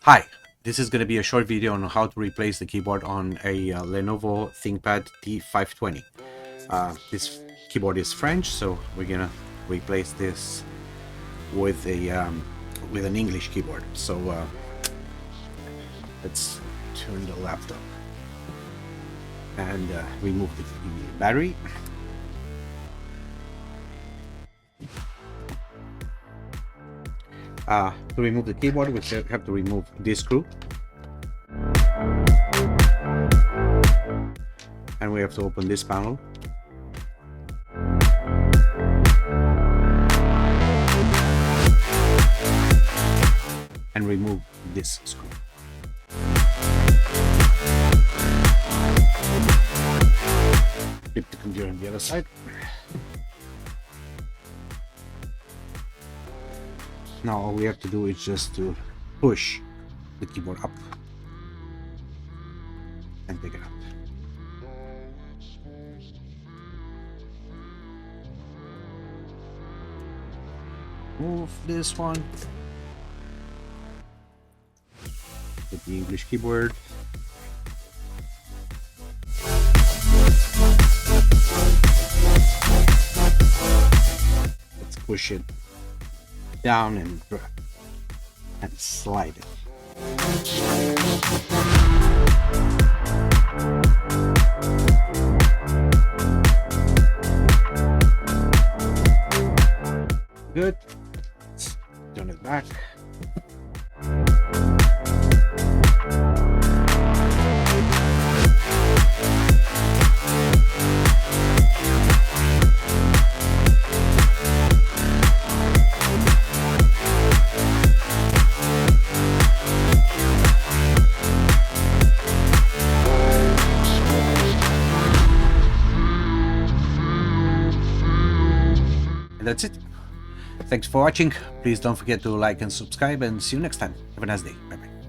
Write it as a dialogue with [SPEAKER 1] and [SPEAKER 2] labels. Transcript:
[SPEAKER 1] Hi, this is going to be a short video on how to replace the keyboard on a Lenovo Thinkpad T520. This keyboard is French, so we're gonna replace this with with an English keyboard. So let's turn the laptop and remove the battery. To remove the keyboard, we have to remove this screw, and we have to open this panel, and remove this screw. Flip the computer on the other side. Now all we have to do is just to push the keyboard up and pick it up. Move this one. With the English keyboard. Let's push it down and drag and slide it. Good. Let's turn it back. And that's it. Thanks for watching. Please don't forget to like and subscribe, and see you next time. Have a nice day. Bye bye.